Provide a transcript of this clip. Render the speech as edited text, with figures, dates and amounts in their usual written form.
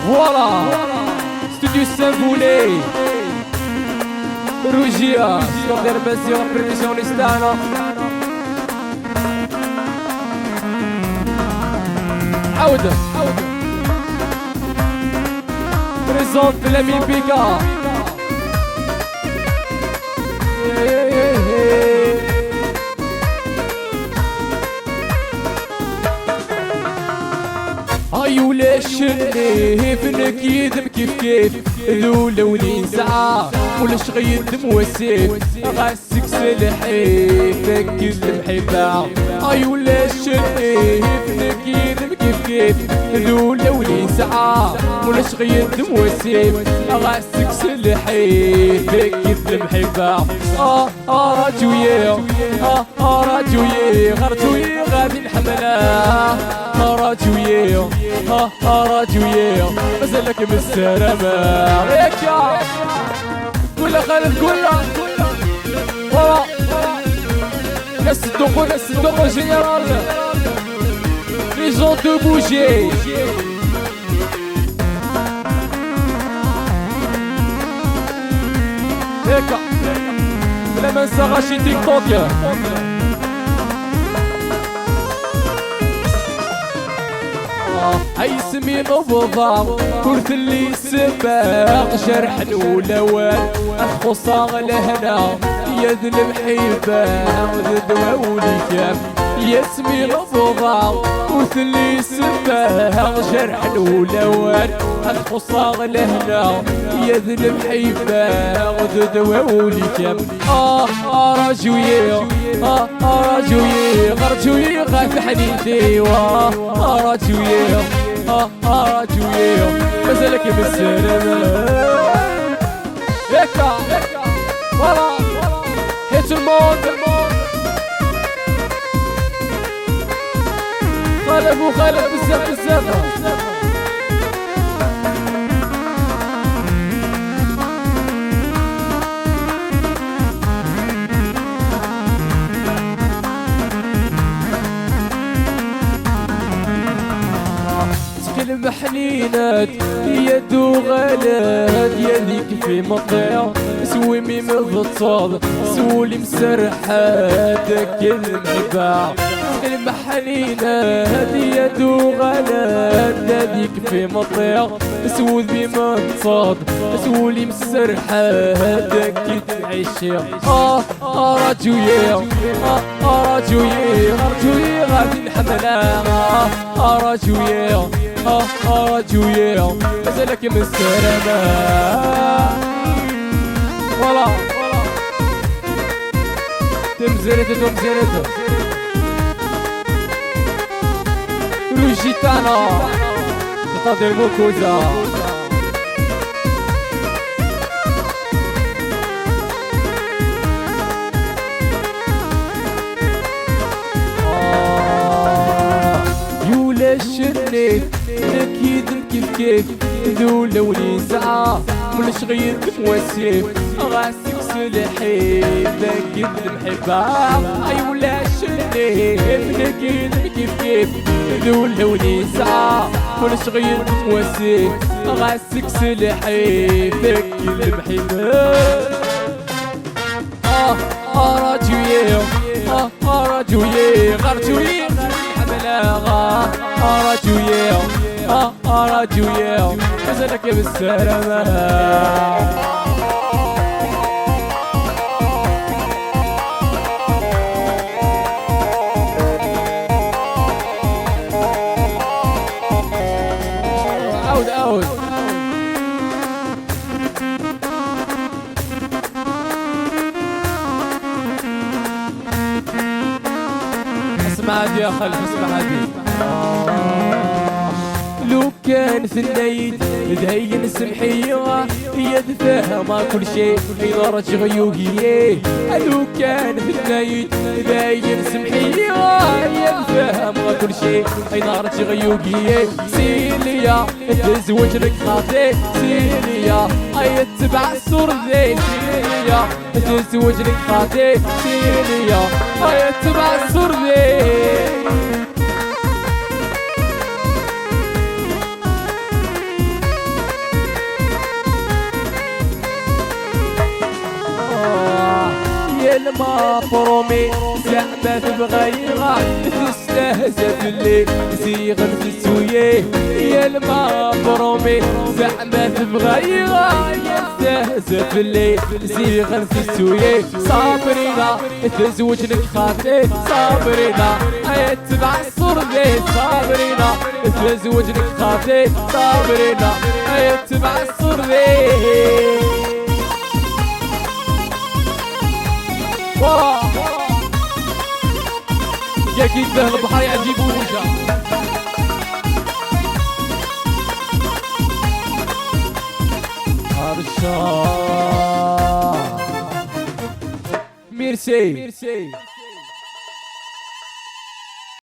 فوالا ستوديو سامبولي روجيا ستور دير بازيون بريميسيونيستانا عاود بريزونت في لامين بيكا ولا الشني فنك يدم كيف ذولا ولين ساعة ولا شغيد موسيف غاسك سلحي فك المحبة ولا الشني فنك يدم كيف ذولا ولين ساعة ولا شغيد موسيف غاسك سلحي فك المحبة راجوية راجوية غرجوية غادي نحملها راجوية راجوية مازالك من السلامة هيكا قولا خالد قولا ناس الدوق جينيرال لي جون دو بوجي هيكا بلا ما ننسى غاشي تيك توك هاي سمي نبضة كرت اللي سباق شرح الأولوان أخصاغ لهنا يد المحيبة ذدولي كام يا سمي نبضة كرت اللي سباق شرح الأولوان أخصاغ لهنا يد المحيبة ذدولي كام راجوية راجوية غرجوية غاف حنيتي راجوية راجوية مازالك بالسلامة هيكا فوالا حيت الموند خالف وخالف بزاف المحنينات يدو غلات يديك في مطيع سويمي مضطاب سولي مسرحاتك المحبة المحنينات يدو غلات يديك في مطيع سود بما نصاد سولي مسرحاتك تعيش راجوية راجوية راجوية غادي نحملها راجوية راجوية مازالك من السلامة فوالا تمزرت روجيتانا تقدر موكوزا يولا الشنيف اكيد كيف ذولا ولين ساعة ولا شغيد موسيف غاسك سلحي باكد المحبة اي ولا الشنيف اكيد كيف ذولا ولين ساعة ولا شغيد موسيف غاسك سلحي باكد المحبة راجوية راجوية غرجوية حملاغا راجوية راجوية مازالك بالسلامة عود اسمع هادي يا خلف اسمع هادي لو كان في الليل داين سمحية هي تفهم كل شيء إذا غيوهي لو كان في الليل داين سمحية هي تفهم كل شيء إذا غيوهي سيليا تزوج لك خاطي سيليا هي تبع الصور ذي سيليا تزوج لك خاطي سيليا هي تبع الصور ذي المفرومي زعما تبغى يغا تستهزأ باللي زيغن في السويه يا المفرومي زعما تبغى يغا تستهزأ باللي زيغن في السويه صابرينا تزوج لك خاطي صابرينا اتبع الصردي صابرينا تزوج لك خاطي صابرينا اتبع الصردي يا كيد ذهب البحر يعجبوا وجه هرشا ميرسي